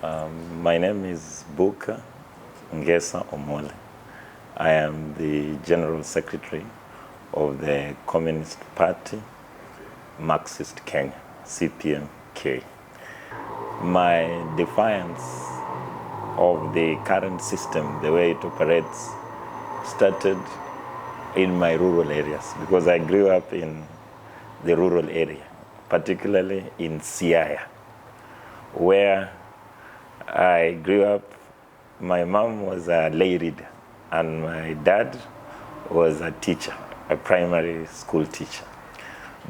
My name is Buka Ngesa Omole. I am the General Secretary of the Communist Party, Marxist Kenya, CPMK. My defiance of the current system, the way it operates, started in my rural areas because I grew up in the rural area, particularly in Siaya, where I grew up. My mom was a lay reader and my dad was a teacher, a primary school teacher.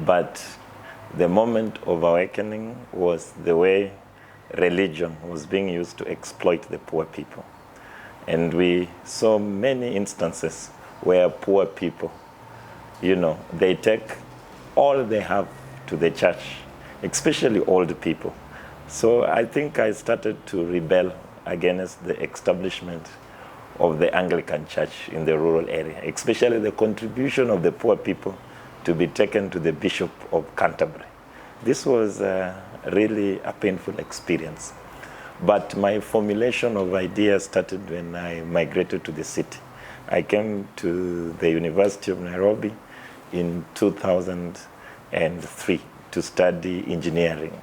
But the moment of awakening was the way religion was being used to exploit the poor people. And we saw many instances where poor people, they take all they have to the church, especially old people. So I think I started to rebel against the establishment of the Anglican Church in the rural area, especially the contribution of the poor people to be taken to the Bishop of Canterbury. This was really a painful experience. But my formulation of ideas started when I migrated to the city. I came to the University of Nairobi in 2003 to study engineering.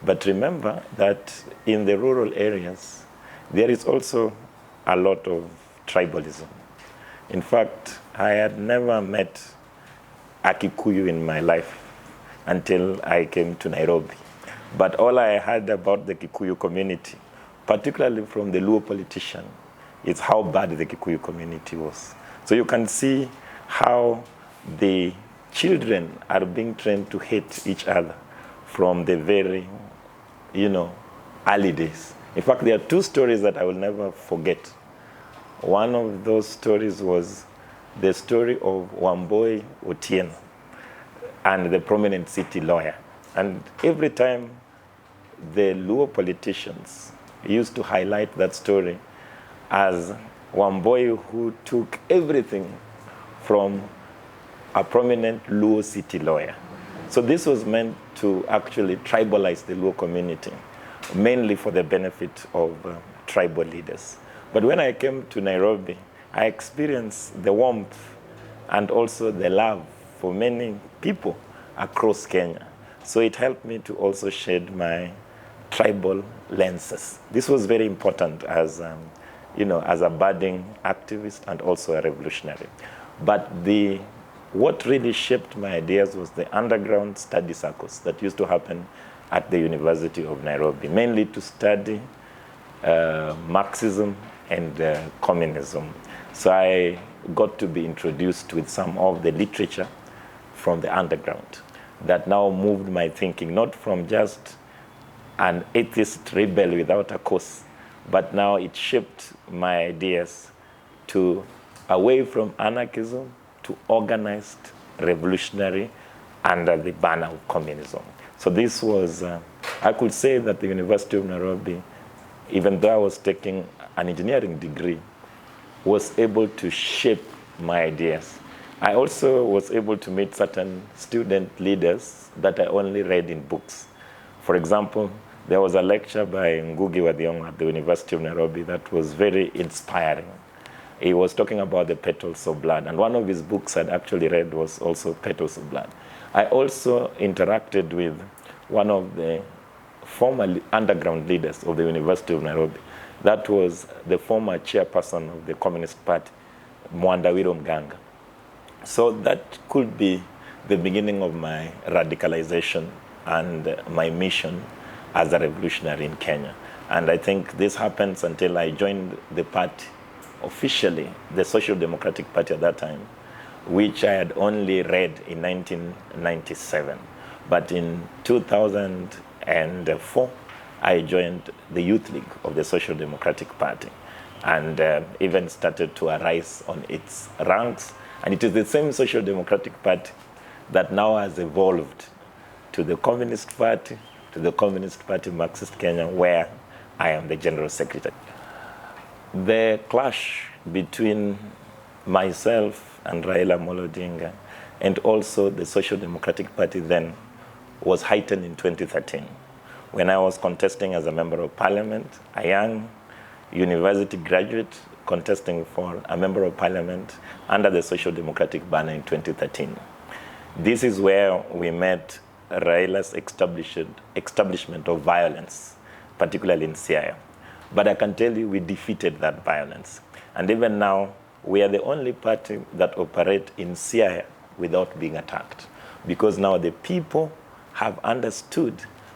But remember that in the rural areas, there is also a lot of tribalism. In fact, I had never met a Kikuyu in my life until I came to Nairobi. But all I heard about the Kikuyu community, particularly from the Luo politician, is how bad the Kikuyu community was. So you can see how the children are being trained to hate each other from the very, early days. In fact, there are two stories that I will never forget. One of those stories was the story of Wamboi Otieno and the prominent city lawyer. And every time the Luo politicians used to highlight that story as Wamboi who took everything from a prominent Luo city lawyer. So this was meant to actually tribalize the Luo community, mainly for the benefit of tribal leaders. But when I came to Nairobi, I experienced the warmth and also the love for many people across Kenya. So it helped me to also shed my tribal lenses. This was very important as a budding activist and also a revolutionary. But what really shaped my ideas was the underground study circles that used to happen at the University of Nairobi, mainly to study Marxism and communism. So I got to be introduced with some of the literature from the underground that now moved my thinking, not from just an atheist rebel without a cause, but now it shaped my ideas to away from anarchism to organized revolutionary under the banner of communism. So this was, I could say that the University of Nairobi, even though I was taking an engineering degree, was able to shape my ideas. I also was able to meet certain student leaders that I only read in books. For example, there was a lecture by Ngugi wa Thiong'o at the University of Nairobi that was very inspiring. He was talking about the petals of blood, and one of his books I'd actually read was also Petals of Blood. I also interacted with one of the former underground leaders of the University of Nairobi. That was the former chairperson of the Communist Party, Mwandawiro Mganga. So that could be the beginning of my radicalization and my mission as a revolutionary in Kenya. And I think this happens until I joined the party officially, the Social Democratic Party at that time, which I had only read in 1997. But in 2004, I joined the Youth League of the Social Democratic Party and even started to arise on its ranks. And it is the same Social Democratic Party that now has evolved to the Communist Party, to the Communist Party Marxist Kenya, where I am the General Secretary. The clash between myself and Raila Amolo Odinga and also the Social Democratic Party then was heightened in 2013 when I was contesting as a member of parliament, a young university graduate contesting for a member of parliament under the Social Democratic banner in 2013. This is where we met Raila's establishment of violence, particularly in Siaya. But I can tell you we defeated that violence. And even now, we are the only party that operate in Siaya without being attacked. Because now the people have understood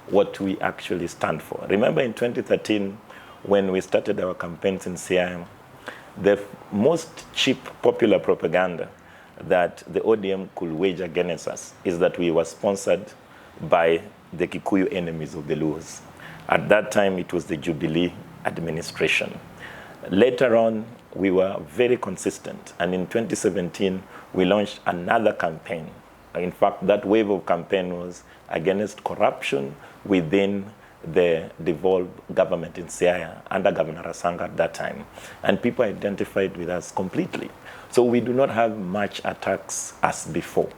what we actually stand for. Remember in 2013, when we started our campaigns in Siaya, the most cheap popular propaganda that the ODM could wage against us is that we were sponsored by the Kikuyu enemies of the Luos. At that time, it was the Jubilee administration. Later on, we were very consistent, and in 2017, we launched another campaign. In fact, that wave of campaign was against corruption within the devolved government in Siaya under Governor Asanga at that time. And people identified with us completely. So we do not have much attacks as before.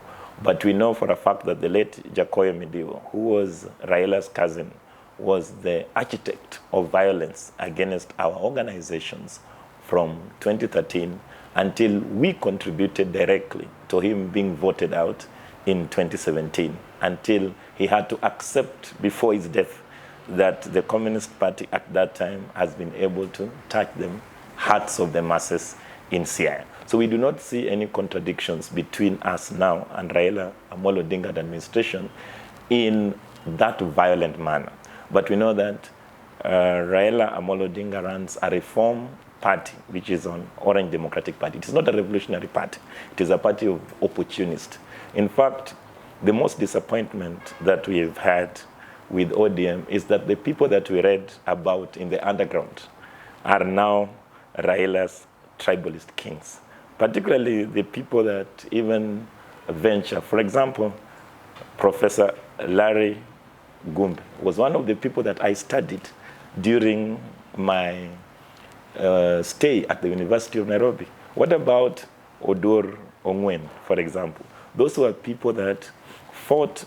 But we know for a fact that the late Jacoyo Midiwo, who was Raila's cousin, was the architect of violence against our organizations from 2013 until we contributed directly to him being voted out in 2017, until he had to accept before his death that the Communist Party at that time has been able to touch the hearts of the masses in Siaya. So we do not see any contradictions between us now and Raila Amolo Odinga administration in that violent manner. But we know that Raila Amolo Odinga runs a reform party, which is an Orange Democratic Party. It is not a revolutionary party. It is a party of opportunists. In fact, the most disappointment that we've had with ODM is that the people that we read about in the underground are now Raila's tribalist kings, particularly the people that even venture. For example, Professor Larry Gumbe was one of the people that I studied during my stay at the University of Nairobi. What about Odur Ongwen, for example? Those were people that fought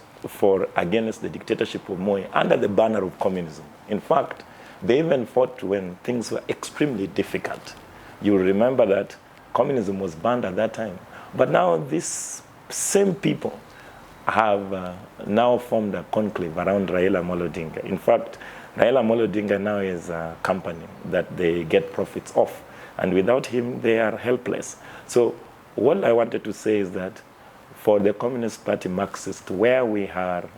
against the dictatorship of Moi under the banner of communism. In fact, they even fought when things were extremely difficult. You remember that communism was banned at that time. But now these same people have now formed a conclave around Raila Amolo Odinga. In fact, Raila Amolo Odinga now is a company that they get profits off. And without him, they are helpless. So what I wanted to say is that for the Communist Party Marxist, where we are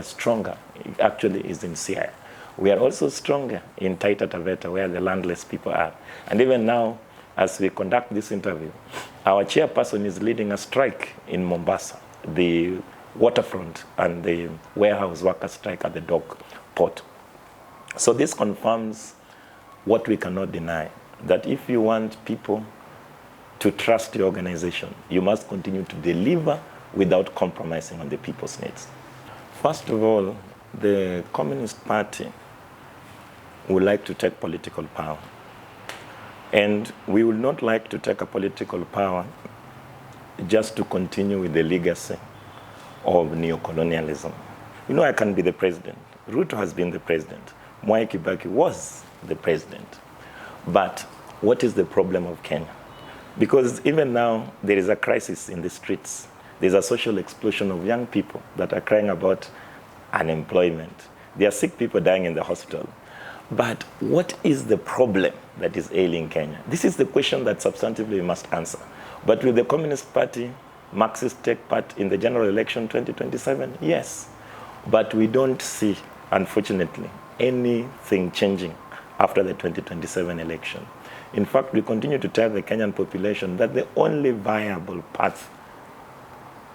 stronger, actually is in Siaya. We are also stronger in Taita Taveta, where the landless people are. And even now, as we conduct this interview, our chairperson is leading a strike in Mombasa, the waterfront and the warehouse worker strike at the dock port. So this confirms what we cannot deny, that if you want people to trust your organization, you must continue to deliver without compromising on the people's needs. First of all, the Communist Party would like to take political power. And we would not like to take a political power just to continue with the legacy of neocolonialism. You know, I can be the president. Ruto has been the president. Mwai Kibaki was the president. But what is the problem of Kenya? Because even now, there is a crisis in the streets. There's a social explosion of young people that are crying about unemployment. There are sick people dying in the hospital. But what is the problem that is ailing Kenya? This is the question that substantively we must answer. But will the Communist Party, Marxists take part in the general election 2027? Yes. But we don't see, unfortunately, anything changing after the 2027 election. In fact, we continue to tell the Kenyan population that the only viable path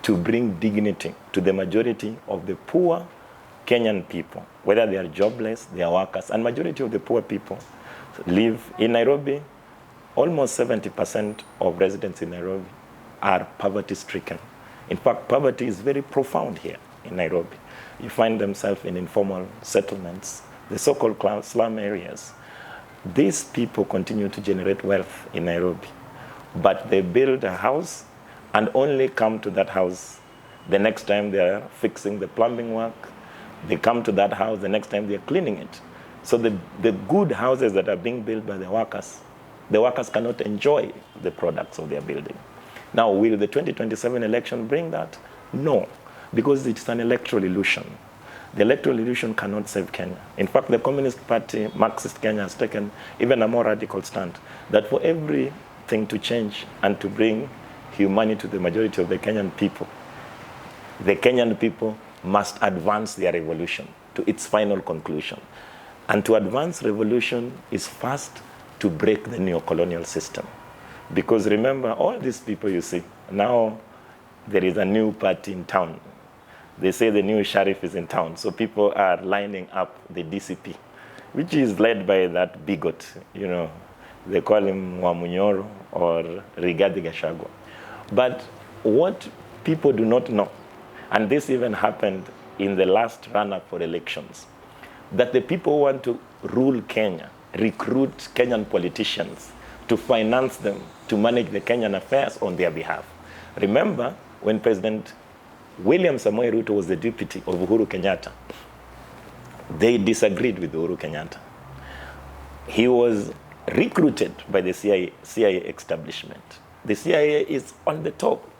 to bring dignity to the majority of the poor Kenyan people, whether they are jobless, they are workers, and majority of the poor people live in Nairobi. Almost 70% of residents in Nairobi are poverty-stricken. In fact, poverty is very profound here in Nairobi. You find themselves in informal settlements, the so-called slum areas. These people continue to generate wealth in Nairobi, but they build a house and only come to that house the next time they are fixing the plumbing work, They come to that house, the next time they're cleaning it. So the good houses that are being built by the workers cannot enjoy the products of their building. Now, will the 2027 election bring that? No, because it's an electoral illusion. The electoral illusion cannot save Kenya. In fact, the Communist Party, Marxist Kenya, has taken even a more radical stand that for everything to change and to bring humanity to the majority of the Kenyan people must advance their revolution to its final conclusion. And to advance revolution is first to break the neo-colonial system. Because remember, all these people you see, now there is a new party in town. They say the new sheriff is in town, so people are lining up the DCP, which is led by that bigot, they call him Wamunyoro or Rigathi Gachagua. But what people do not know, and this even happened in the last run-up for elections, that the people who want to rule Kenya recruit Kenyan politicians to finance them to manage the Kenyan affairs on their behalf. Remember, when President William Samoei Ruto was the deputy of Uhuru Kenyatta, they disagreed with Uhuru Kenyatta. He was recruited by the CIA establishment. The CIA is on the top.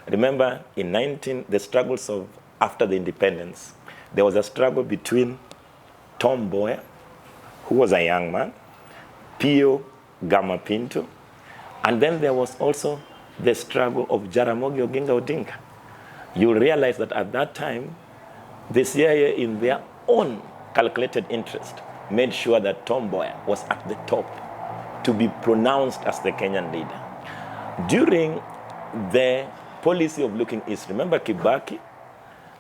Remember, the struggles of after the independence, there was a struggle between Tom Mboya, who was a young man, Pio Gama Pinto, and then there was also the struggle of Jaramogi Oginga Odinga. You realize that at that time, the CIA, in their own calculated interest, made sure that Tom Mboya was at the top to be pronounced as the Kenyan leader. During the policy of looking east, remember Kibaki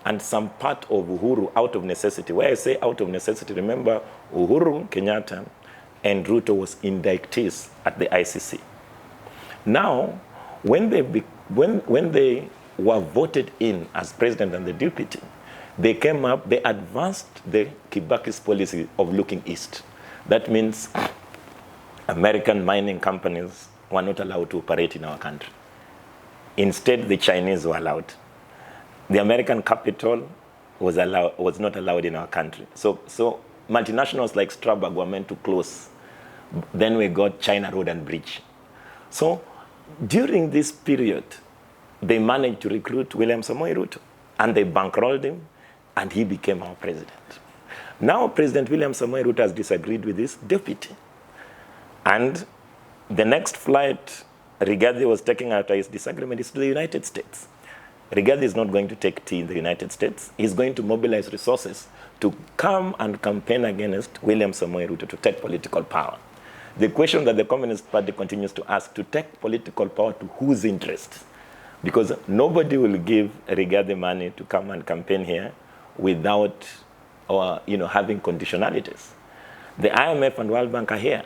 and some part of Uhuru out of necessity. Where I say out of necessity, remember Uhuru Kenyatta and Ruto was indictees at the ICC. Now, when they were voted in as president and the deputy, they came up, they advanced the Kibaki's policy of looking east. That means American mining companies were not allowed to operate in our country. Instead, the Chinese were allowed. The American capital was not allowed in our country. So multinationals like Strabag were meant to close. Then we got China Road and Bridge. So during this period, they managed to recruit William Samoei Ruto, and they bankrolled him, and he became our president. Now President William Samoei Ruto has disagreed with his deputy. And the next flight Rigathi was taking after his disagreement is to the United States. Rigathi is not going to take tea in the United States. He's going to mobilize resources to come and campaign against William Samoei Ruto to take political power. The question that the Communist Party continues to ask, to take political power to whose interest? Because nobody will give Rigathi money to come and campaign here without having conditionalities. The IMF and World Bank are here.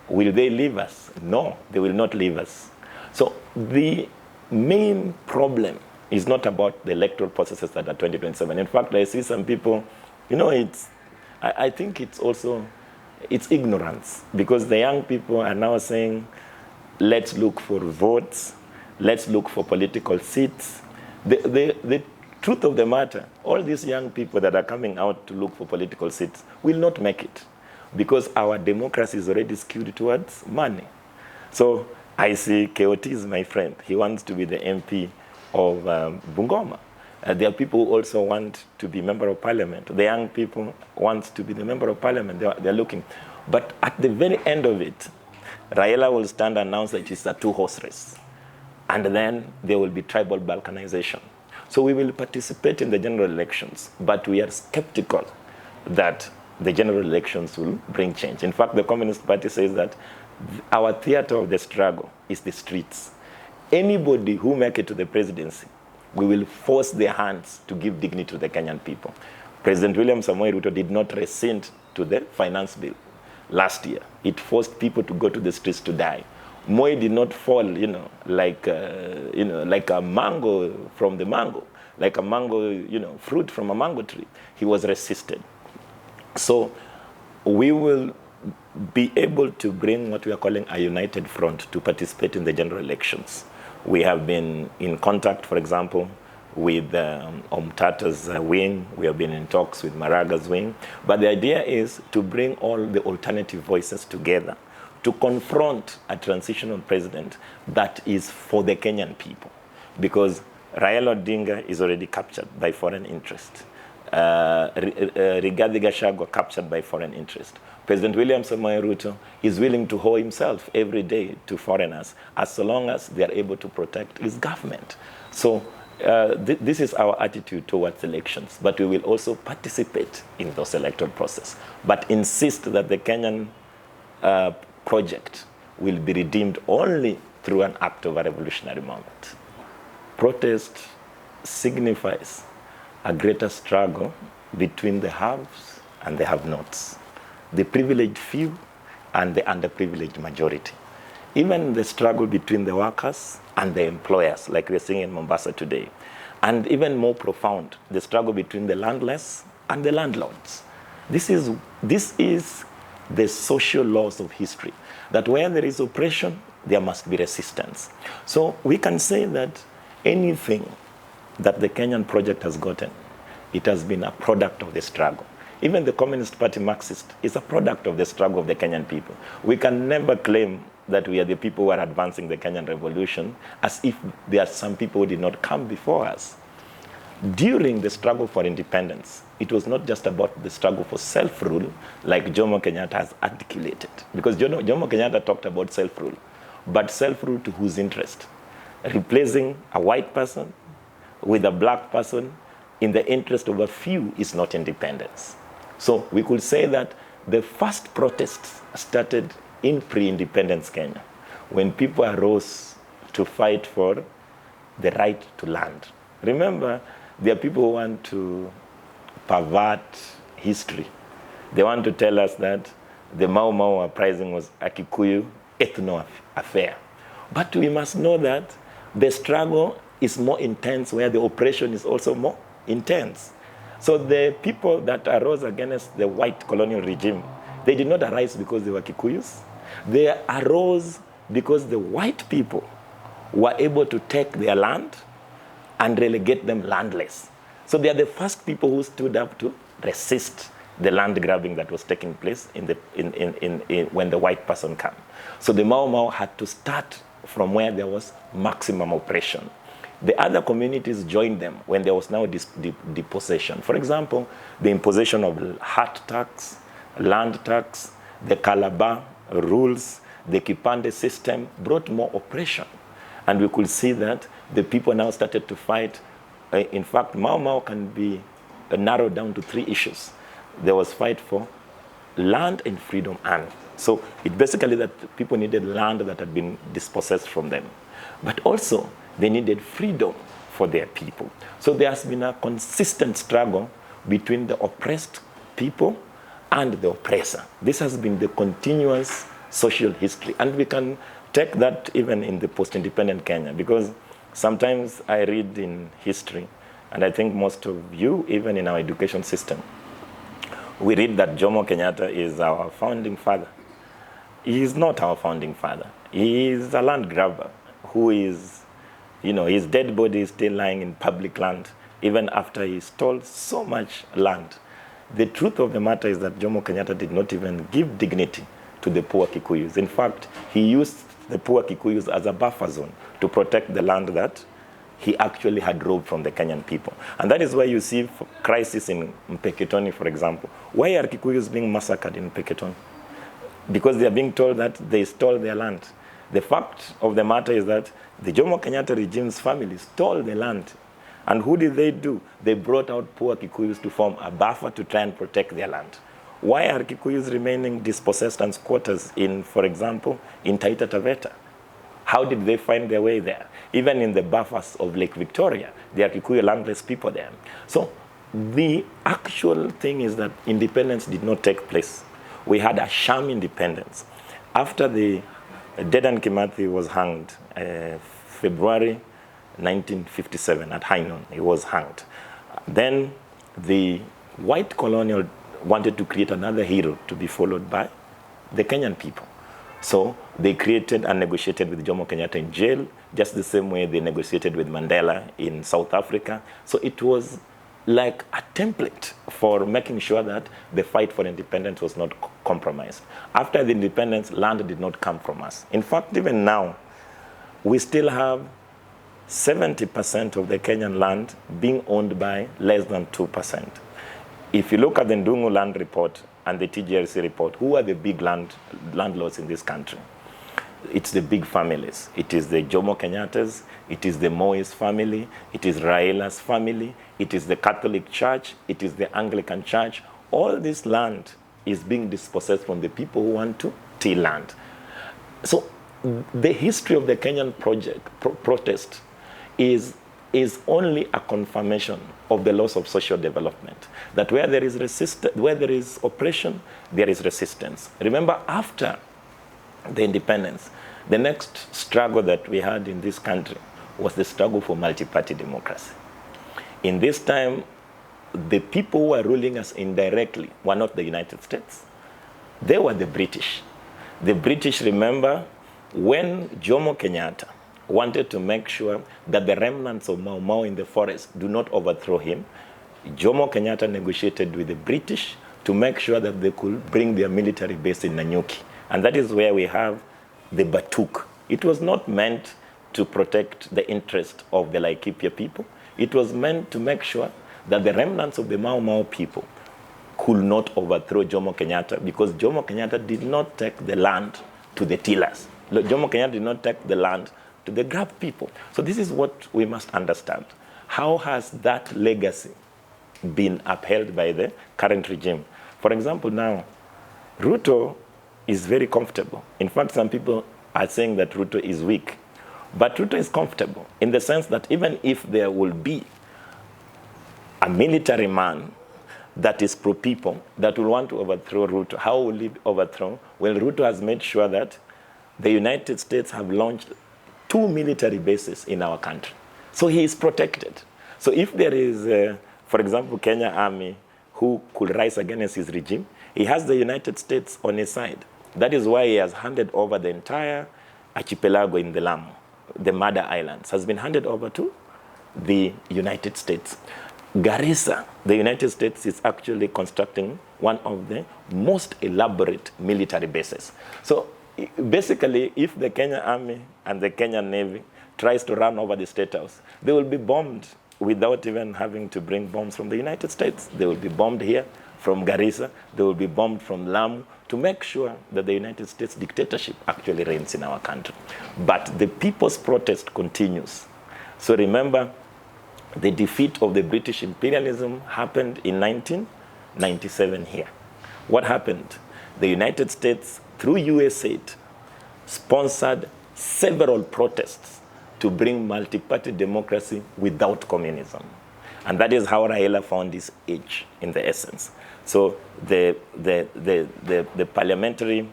Will they leave us? No, they will not leave us. So the main problem is not about the electoral processes that are 2027. In fact, I see some people, I think it's ignorance, because the young people are now saying, let's look for votes, let's look for political seats. The truth of the matter, all these young people that are coming out to look for political seats will not make it, because our democracy is already skewed towards money. So I see KOT is my friend. He wants to be the MP of Bungoma. There are people who also want to be member of parliament. The young people want to be the member of parliament. They're looking. But at the very end of it, Raila will stand and announce that it's a two-horse race. And then there will be tribal balkanization. So we will participate in the general elections, but we are skeptical that the general elections will bring change. In fact, the Communist Party says that our theater of the struggle is the streets. Anybody who make it to the presidency, we will force their hands to give dignity to the Kenyan people. President William Samoei Ruto did not rescind to the finance bill last year. It forced people to go to the streets to die. Moi did not fall, like a mango from the mango, like a mango, fruit from a mango tree. He was resisted. So we will be able to bring what we are calling a united front to participate in the general elections. We have been in contact, for example, with Omtata's wing. We have been in talks with Maraga's wing. But the idea is to bring all the alternative voices together to confront a transitional president that is for the Kenyan people. Because Raila Odinga is already captured by foreign interest. Rigathi Gachagua captured by foreign interest. President William Samoei Ruto is willing to owe himself every day to foreigners as long as they are able to protect his government. So this is our attitude towards elections, but we will also participate in those electoral process, but insist that the Kenyan project will be redeemed only through an act of a revolutionary moment. Protest signifies a greater struggle between the haves and the have-nots, the privileged few and the underprivileged majority. Even the struggle between the workers and the employers, like we're seeing in Mombasa today. And even more profound, the struggle between the landless and the landlords. This is the social laws of history, that where there is oppression, there must be resistance. So we can say that anything that the Kenyan project has gotten, it has been a product of the struggle. Even the Communist Party Marxist is a product of the struggle of the Kenyan people. We can never claim that we are the people who are advancing the Kenyan revolution as if there are some people who did not come before us. During the struggle for independence, it was not just about the struggle for self-rule like Jomo Kenyatta has articulated. Because Jomo Kenyatta talked about self-rule, but self-rule to whose interest? Replacing a white person with a black person in the interest of a few is not independence. So we could say that the first protests started in pre-independence Kenya, when people arose to fight for the right to land. Remember, there are people who want to pervert history. They want to tell us that the Mau Mau uprising was a Kikuyu ethno affair. But we must know that the struggle is more intense where the oppression is also more intense. So the people that arose against the white colonial regime, they did not arise because they were Kikuyus. They arose because the white people were able to take their land and relegate them landless. So they are the first people who stood up to resist the land grabbing that was taking place when the white person came. So the Mau Mau had to start from where there was maximum oppression. The other communities joined them when there was now depossession. For example, the imposition of heart tax, land tax, the Calabar rules, the Kipande system brought more oppression. And we could see that the people now started to fight. In fact, Mau Mau can be narrowed down to 3 issues. There was fight for land and freedom. And so it basically that people needed land that had been dispossessed from them. But also, they needed freedom for their people. So there has been a consistent struggle between the oppressed people and the oppressor. This has been the continuous social history. And we can take that even in the post-independent Kenya, because sometimes I read in history, and I think most of you, even in our education system, we read that Jomo Kenyatta is our founding father. He is not our founding father. He is a land grabber who is, his dead body is still lying in public land, even after he stole so much land. The truth of the matter is that Jomo Kenyatta did not even give dignity to the poor Kikuyus. In fact, he used the poor Kikuyus as a buffer zone to protect the land that he actually had robbed from the Kenyan people. And that is why you see crisis in Mpeketoni, for example. Why are Kikuyus being massacred in Mpeketoni? Because they are being told that they stole their land. The fact of the matter is that the Jomo Kenyatta regime's family stole the land. And who did they do? They brought out poor Kikuyus to form a buffer to try and protect their land. Why are Kikuyus remaining dispossessed and squatters in, for example, in Taita Taveta? How did they find their way there? Even in the buffers of Lake Victoria, there are Kikuyu landless people there. So the actual thing is that independence did not take place. We had a sham independence. After the Dedan Kimathi was hanged, February 1957 at High Noon, he was hanged. Then the white colonial wanted to create another hero to be followed by the Kenyan people. So they created and negotiated with Jomo Kenyatta in jail just the same way they negotiated with Mandela in South Africa. So it was like a template for making sure that the fight for independence was not compromised. After the independence, land did not come from us. In fact, even now, we still have 70% of the Kenyan land being owned by less than 2%. If you look at the Ndungu land report and the TGRC report, who are the big landlords in this country? It's the big families. It is the Jomo Kenyatta's, it is the Moi's family, it is Raila's family, it is the Catholic Church, it is the Anglican Church. All this land is being dispossessed from the people who want to till land. So the history of the Kenyan protest is only a confirmation of the laws of social development. That where there is oppression, there is resistance. Remember, after the independence, the next struggle that we had in this country was the struggle for multi-party democracy. In this time, the people who were ruling us indirectly were not the United States. They were the British. The British, remember, when Jomo Kenyatta wanted to make sure that the remnants of Mau Mau in the forest do not overthrow him, Jomo Kenyatta negotiated with the British to make sure that they could bring their military base in Nanyuki. And that is where we have the Batuk. It was not meant to protect the interest of the Laikipia people. It was meant to make sure that the remnants of the Mau Mau people could not overthrow Jomo Kenyatta, because Jomo Kenyatta did not take the land to the tillers. Jomo Kenyatta did not take the land to the grab people. So this is what we must understand. How has that legacy been upheld by the current regime? For example, now, Ruto is very comfortable. In fact, some people are saying that Ruto is weak. But Ruto is comfortable in the sense that even if there will be a military man that is pro-people, that will want to overthrow Ruto, how will he overthrow? Well, Ruto has made sure that the United States have launched 2 military bases in our country. So he is protected. So if there is, for example, Kenya Army who could rise against his regime, he has the United States on his side. That is why he has handed over the entire archipelago in the Lamu, the Mother Islands, has been handed over to the United States. Garissa, the United States is actually constructing one of the most elaborate military bases. So basically, if the Kenya Army and the Kenyan Navy tries to run over the State House, they will be bombed without even having to bring bombs from the United States. They will be bombed here from Garissa. They will be bombed from Lamu to make sure that the United States dictatorship actually reigns in our country. But the people's protest continues. So remember, the defeat of the British imperialism happened in 1997 here. What happened? The United States, through USAID, sponsored several protests to bring multi-party democracy without communism. And that is how Raila found his edge in the essence. So the parliamentary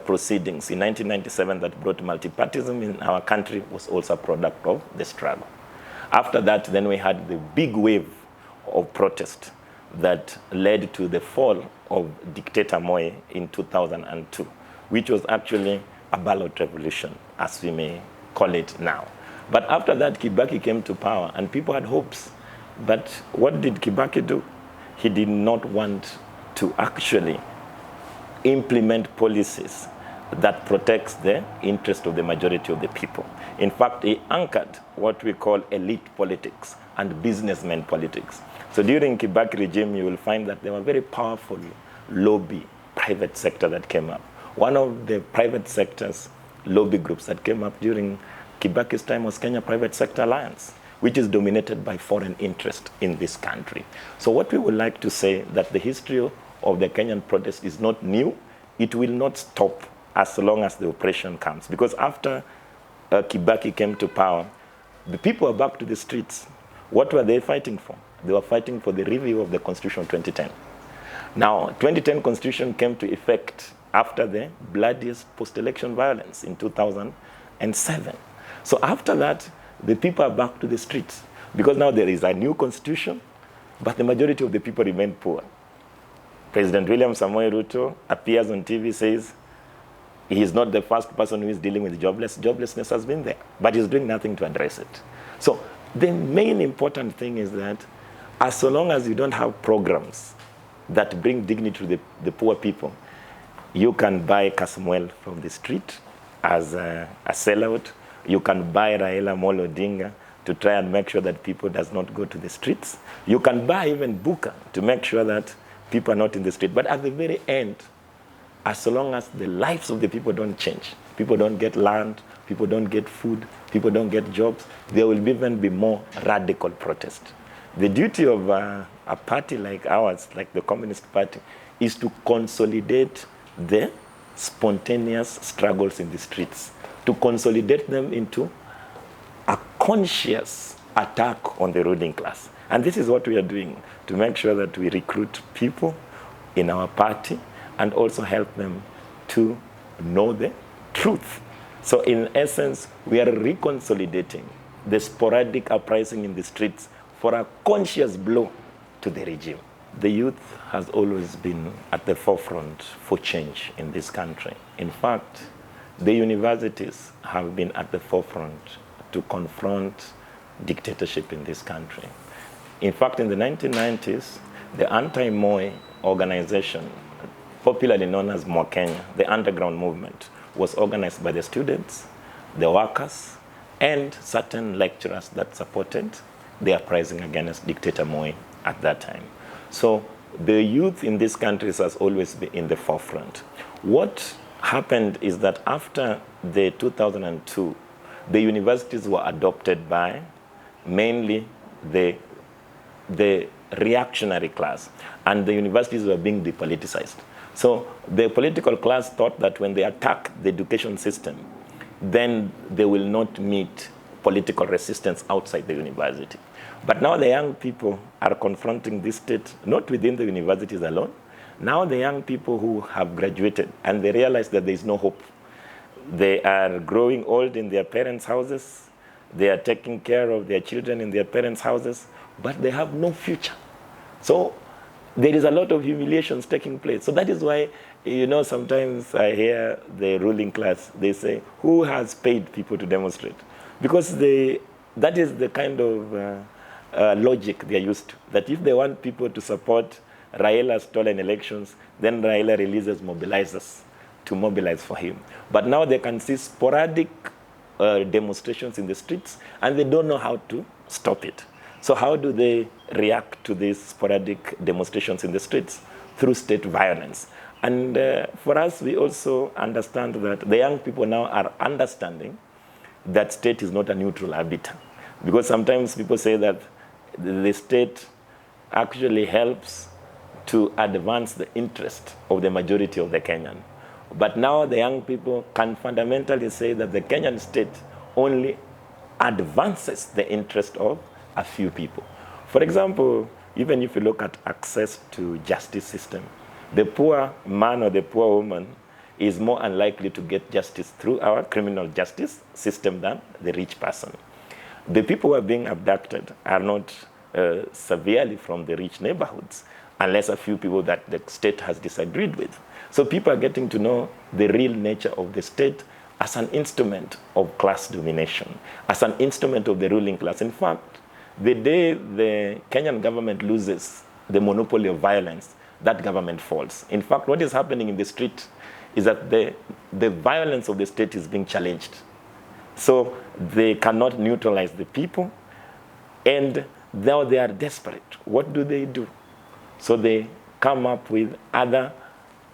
proceedings in 1997 that brought multipartyism in our country was also a product of the struggle. After that, then we had the big wave of protest that led to the fall of dictator Moi in 2002, which was actually a ballot revolution, as we may call it now. But after that, Kibaki came to power, and people had hopes. But what did Kibaki do? He did not want to actually implement policies that protects the interest of the majority of the people. In fact, he anchored what we call elite politics and businessman politics. So during Kibaki regime, you will find that there were very powerful lobby private sector that came up. One of the private sector's lobby groups that came up during Kibaki's time was Kenya Private Sector Alliance, which is dominated by foreign interest in this country. So what we would like to say that the history of the Kenyan protest is not new. It will not stop as long as the oppression comes. Because after Kibaki came to power, the people are back to the streets. What were they fighting for? They were fighting for the review of the Constitution 2010. Now, 2010 Constitution came to effect after the bloodiest post-election violence in 2007. So after that, the people are back to the streets. Because now there is a new constitution, but the majority of the people remain poor. President William Samoei Ruto appears on TV, says, He's not the first person who is dealing with joblessness has been there, but he's doing nothing to address it. So the main important thing is that as long as you don't have programs that bring dignity to the poor people, you can buy Kasmuel from the street as a sellout. You can buy Raila Amolo Odinga to try and make sure that people does not go to the streets. You can buy even Buka to make sure that people are not in the street. But at the very end, as long as the lives of the people don't change, people don't get land, people don't get food, people don't get jobs, there will even be more radical protest. The duty of a party like ours, like the Communist Party, is to consolidate the spontaneous struggles in the streets, to consolidate them into a conscious attack on the ruling class. And this is what we are doing, to make sure that we recruit people in our party and also help them to know the truth. So in essence, we are reconsolidating the sporadic uprising in the streets for a conscious blow to the regime. The youth has always been at the forefront for change in this country. In fact, the universities have been at the forefront to confront dictatorship in this country. In fact, in the 1990s, the anti-Moi organization, popularly known as Mo Kenya, the underground movement, was organized by the students, the workers, and certain lecturers that supported the uprising against dictator Moi at that time. So the youth in these countries has always been in the forefront. What happened is that after the 2002, the universities were adopted by mainly the reactionary class, and the universities were being depoliticized. So the political class thought that when they attack the education system, then they will not meet political resistance outside the university. But now the young people are confronting this state, not within the universities alone. Now the young people who have graduated, and they realize that there is no hope. They are growing old in their parents' houses. They are taking care of their children in their parents' houses, but they have no future. So there is a lot of humiliations taking place. So that is why, sometimes I hear the ruling class, they say, who has paid people to demonstrate? Because that is the kind of logic they are used to, that if they want people to support Raila's stolen elections, then Raila releases mobilizers to mobilize for him. But now they can see sporadic demonstrations in the streets, and they don't know how to stop it. So how do they react to these sporadic demonstrations in the streets? Through state violence. And for us, we also understand that the young people now are understanding that state is not a neutral arbiter. Because sometimes people say that the state actually helps to advance the interest of the majority of the Kenyan. But now the young people can fundamentally say that the Kenyan state only advances the interest of a few people. For example, even if you look at access to justice system, the poor man or the poor woman is more unlikely to get justice through our criminal justice system than the rich person. The people who are being abducted are not severely from the rich neighborhoods, unless a few people that the state has disagreed with. So people are getting to know the real nature of the state as an instrument of class domination, as an instrument of the ruling class. In fact, the day the Kenyan government loses the monopoly of violence, that government falls. In fact, what is happening in the street is that the violence of the state is being challenged. So they cannot neutralize the people, and now they are desperate. What do? So they come up with other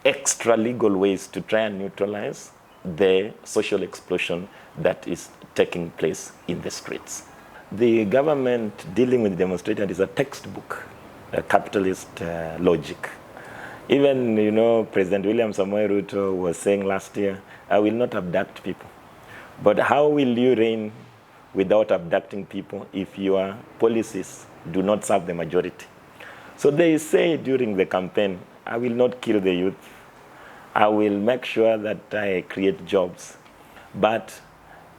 extra-legal ways to try and neutralize the social explosion that is taking place in the streets. The government dealing with demonstrators is a textbook, a capitalist logic. Even, President William Samoei Ruto was saying last year, I will not abduct people. But how will you reign without abducting people if your policies do not serve the majority? So they say during the campaign, I will not kill the youth. I will make sure that I create jobs. But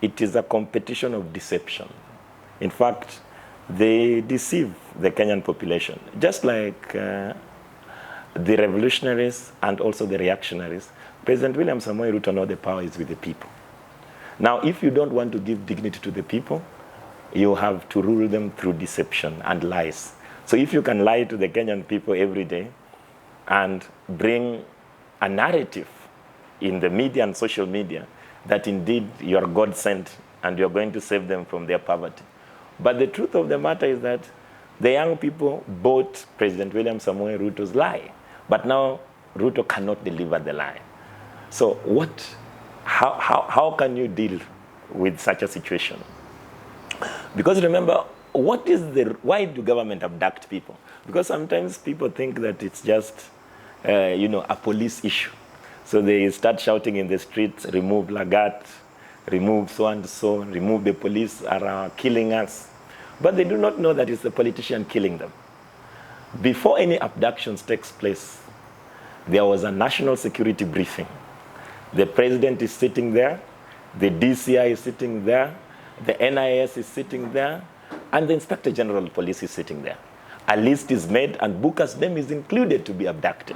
it is a competition of deception. In fact, they deceive the Kenyan population, just like the revolutionaries and also the reactionaries. President William Samoei Ruto knows the power is with the people. Now, if you don't want to give dignity to the people, you have to rule them through deception and lies. So if you can lie to the Kenyan people every day and bring a narrative in the media and social media that indeed you are God sent and you're going to save them from their poverty. But the truth of the matter is that the young people bought President William Samoei Ruto's lie. But now Ruto cannot deliver the lie. So how can you deal with such a situation? Because remember, why do government abduct people? Because sometimes people think that it's just, a police issue. So they start shouting in the streets, remove Lagat, remove so-and-so, remove the police are killing us. But they do not know that it's the politician killing them. Before any abductions takes place, there was a national security briefing. The president is sitting there, the DCI is sitting there, the NIS is sitting there, and the Inspector General of Police is sitting there. A list is made and Buka's name is included to be abducted.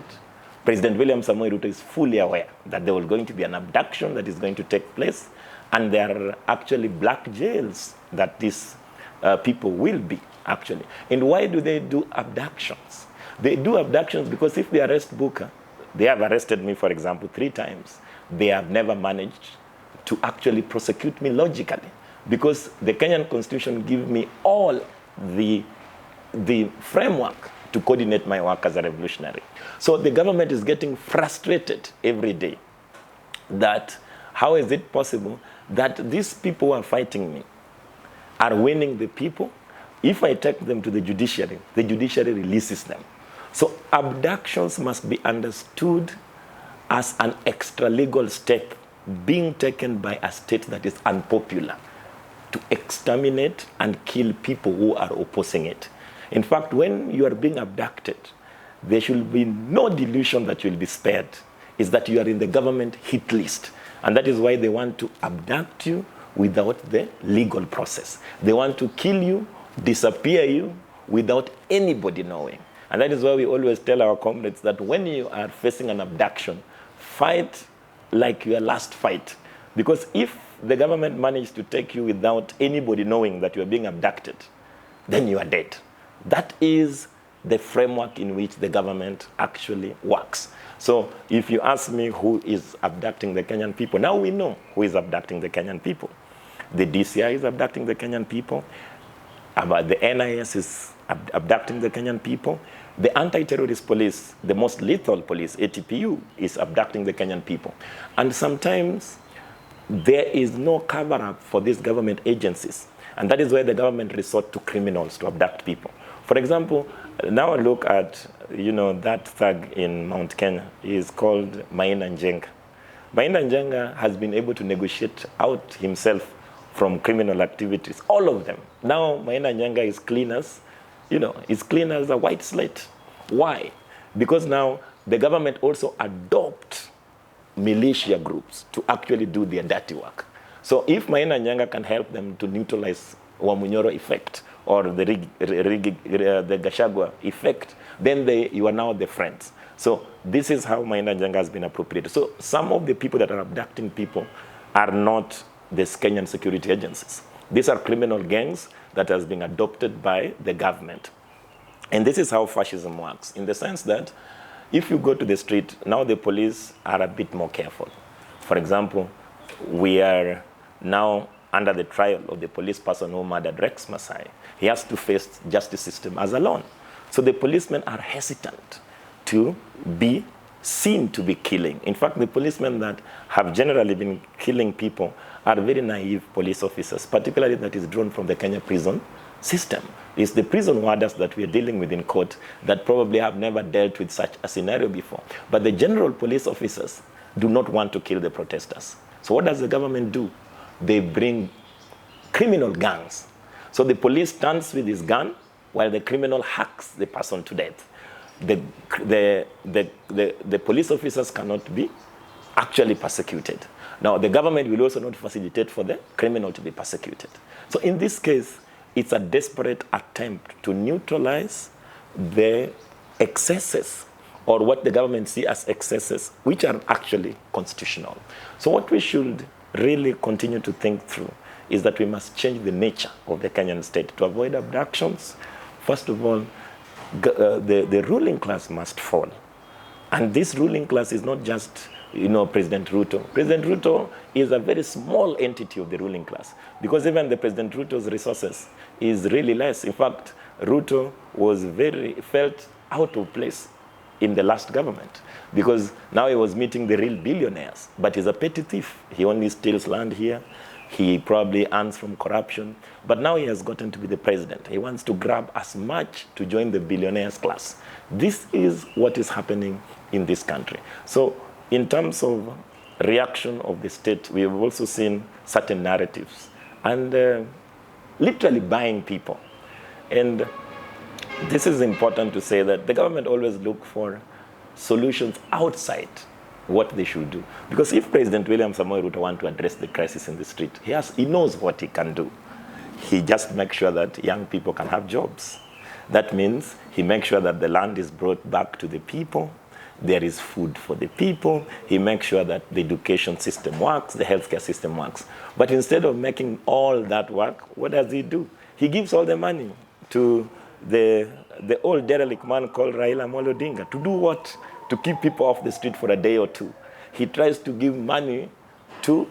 President William Samoei Ruto is fully aware that there was going to be an abduction that is going to take place, and there are actually black jails that these people will be, actually. And why do they do abductions? They do abductions because if they arrest Buka, they have arrested me, for example, 3 times. They have never managed to actually prosecute me logically, because the Kenyan Constitution gives me all the framework to coordinate my work as a revolutionary. So the government is getting frustrated every day that how is it possible that these people who are fighting me are winning the people? If I take them to the judiciary releases them. So abductions must be understood as an extra-legal step being taken by a state that is unpopular to exterminate and kill people who are opposing it. In fact, when you are being abducted, there should be no delusion that you will be spared. It's that you are in the government hit list. And that is why they want to abduct you without the legal process. They want to kill you, disappear you, without anybody knowing. And that is why we always tell our comrades that when you are facing an abduction, fight like your last fight. Because if the government managed to take you without anybody knowing that you are being abducted, then you are dead. That is the framework in which the government actually works. So if you ask me who is abducting the Kenyan people, now we know who is abducting the Kenyan people. The DCI is abducting the Kenyan people. The NIS is abducting the Kenyan people. The anti-terrorist police, the most lethal police, ATPU, is abducting the Kenyan people. And sometimes there is no cover-up for these government agencies. And that is why the government resort to criminals to abduct people. For example, now look at, that thug in Mount Kenya. He is called Maina Njenga. Maina Njenga has been able to negotiate out himself from criminal activities, all of them. Now Maina Njenga is clean as a white slate. Why? Because now the government also adopt militia groups to actually do their dirty work. So if Maina Njenga can help them to neutralize Wamunyoro effect or the Gachagua effect, then you are now the friends. So this is how Maina Njenga has been appropriated. So some of the people that are abducting people are not the Kenyan security agencies. These are criminal gangs that has been adopted by the government. And this is how fascism works, in the sense that if you go to the street, now the police are a bit more careful. For example, we are now under the trial of the police person who murdered Rex Masai. He has to face justice system as alone. So the policemen are hesitant to be seen to be killing. In fact, the policemen that have generally been killing people are very naive police officers, particularly that is drawn from the Kenya prison system. It's the prison warders that we are dealing with in court that probably have never dealt with such a scenario before. But the general police officers do not want to kill the protesters. So what does the government do? They bring criminal gangs. So the police stands with his gun while the criminal hacks the person to death. The police officers cannot be actually persecuted. Now, the government will also not facilitate for the criminal to be persecuted. So in this case, it's a desperate attempt to neutralize the excesses or what the government see as excesses, which are actually constitutional. So what we should really continue to think through is that we must change the nature of the Kenyan state to avoid abductions. First of all, the ruling class must fall. And this ruling class is not just, President Ruto. President Ruto is a very small entity of the ruling class, because even the President Ruto's resources is really less. In fact, Ruto felt out of place in the last government, because now he was meeting the real billionaires, but he's a petty thief. He only steals land here. He probably earns from corruption, but now he has gotten to be the president. He wants to grab as much to join the billionaires class. This is what is happening in this country. So in terms of reaction of the state, we have also seen certain narratives and literally buying people. And this is important to say that the government always look for solutions outside what they should do. Because if President William Samoei Ruto wants to address the crisis in the street, he knows what he can do. He just makes sure that young people can have jobs. That means he makes sure that the land is brought back to the people, there is food for the people, he makes sure that the education system works, the healthcare system works. But instead of making all that work, what does he do? He gives all the money to the old derelict man called Raila Amolo Odinga. To do what? To keep people off the street for a day or two. He tries to give money to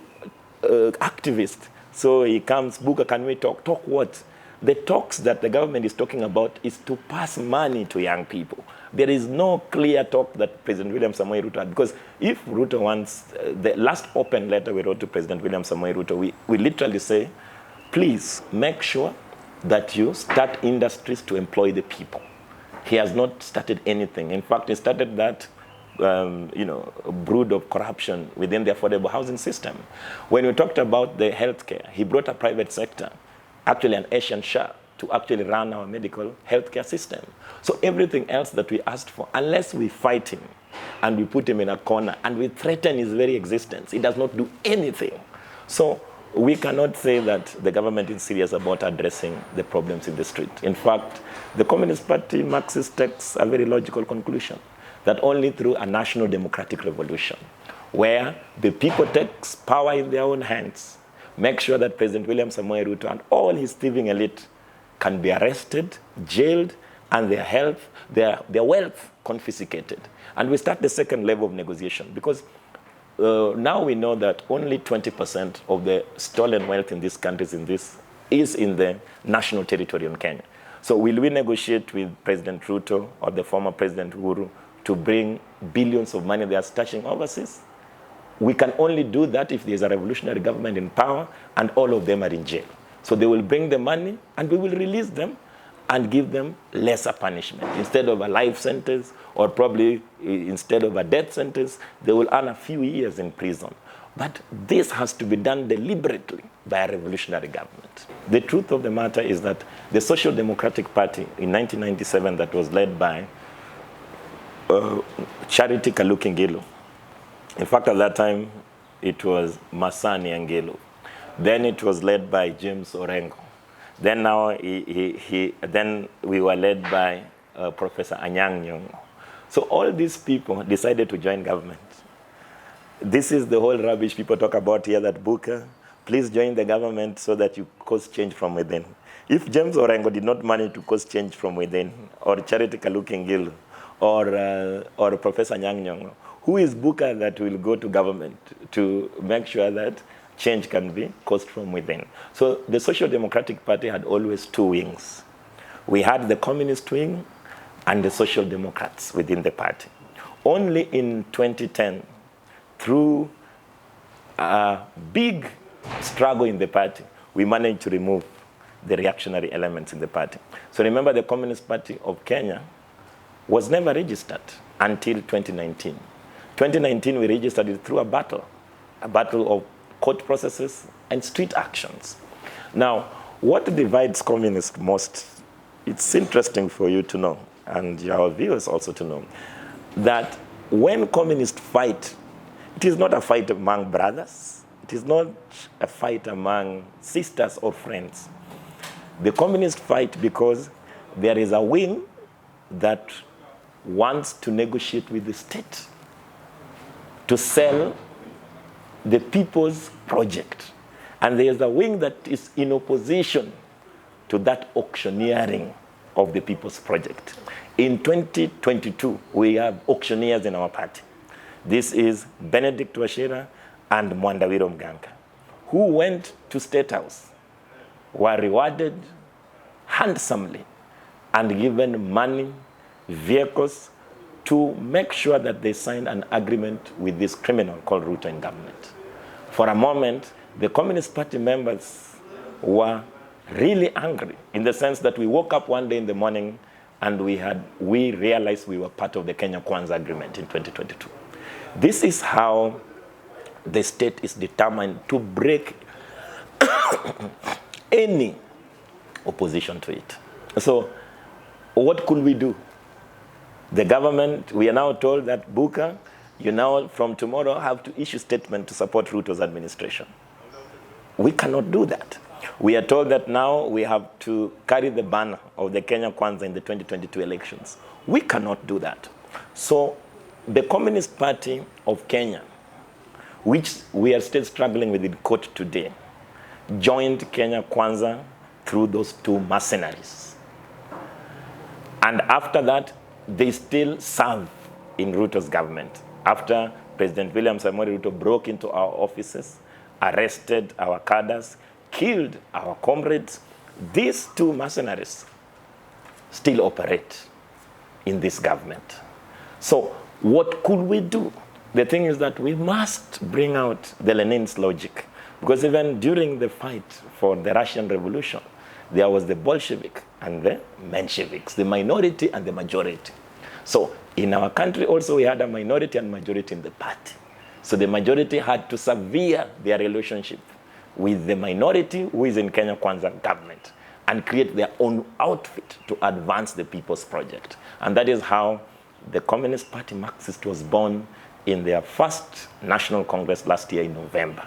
activists. So he comes, Buka, can we talk? Talk what? The talks that the government is talking about is to pass money to young people. There is no clear talk that President William Samoei Ruto had, because if Ruto wants, the last open letter we wrote to President William Samoei Ruto, we literally say, please make sure that you start industries to employ the people. He has not started anything. In fact, he started that brood of corruption within the affordable housing system. When we talked about the healthcare, he brought a private sector, actually an Asian Shah, to actually run our medical healthcare system. So everything else that we asked for, unless we fight him and we put him in a corner and we threaten his very existence, he does not do anything. So we cannot say that the government is serious about addressing the problems in the street. In fact, the Communist Party Marxist takes a very logical conclusion that only through a national democratic revolution, where the people takes power in their own hands, make sure that President William Samoei Ruto and all his thieving elite can be arrested, jailed, and their wealth confiscated. And we start the second level of negotiation, because now we know that only 20% of the stolen wealth in these countries is in the national territory in Kenya. So will we negotiate with President Ruto or the former President Uhuru to bring billions of money they are stashing overseas? We can only do that if there's a revolutionary government in power and all of them are in jail. So they will bring the money and we will release them and give them lesser punishment. Instead of a life sentence, or probably instead of a death sentence, they will earn a few years in prison. But this has to be done deliberately by a revolutionary government. The truth of the matter is that the Social Democratic Party in 1997 that was led by Charity Kaluki Ngilu. In fact, at that time, it was Masani Angelo. Then it was led by James Orengo. Then now then we were led by Professor Anyang' Nyong'o. So all these people decided to join government. This is the whole rubbish people talk about here, that Buka, please join the government so that you cause change from within. If James Orengo did not manage to cause change from within, or Charity Kaluki Ngilu, or Professor Anyang' Nyong'o, who is Buka that will go to government to make sure that change can be caused from within? So the Social Democratic Party had always two wings. We had the communist wing and the Social Democrats within the party. Only in 2010, through a big struggle in the party, we managed to remove the reactionary elements in the party. So remember, the Communist Party of Kenya was never registered until 2019. 2019, we registered it through a battle of court processes and street actions. Now, what divides communists most, it's interesting for you to know, and our viewers also to know, that when communists fight, it is not a fight among brothers. It is not a fight among sisters or friends. The communists fight because there is a wing that wants to negotiate with the state to sell the people's project. And there's a wing that is in opposition to that auctioneering of the people's project. In 2022, we have auctioneers in our party. This is Benedict Wachira and Mwandawiro Mganga, who went to State House, were rewarded handsomely and given money, vehicles, to make sure that they signed an agreement with this criminal called Ruto in government. For a moment, the Communist Party members were really angry in the sense that we woke up one day in the morning and we realized we were part of the Kenya Kwanza agreement in 2022. This is how the state is determined to break any opposition to it. So what could we do? The government, we are now told that Buka, you now from tomorrow have to issue statement to support Ruto's administration. We cannot do that. We are told that now we have to carry the banner of the Kenya Kwanza in the 2022 elections. We cannot do that. So the Communist Party of Kenya, which we are still struggling with in court today, joined Kenya Kwanza through those two mercenaries. And after that, they still serve in Ruto's government. After President William Samoei Ruto broke into our offices, arrested our cadres, killed our comrades, these two mercenaries still operate in this government. So what could we do? The thing is that we must bring out the Lenin's logic, because even during the fight for the Russian Revolution, there was the Bolshevik and the Mensheviks, the minority and the majority. So in our country also we had a minority and majority in the party. So the majority had to sever their relationship with the minority who is in Kenya Kwanza government and create their own outfit to advance the people's project. And that is how the Communist Party Marxist was born in their first National Congress last year in November,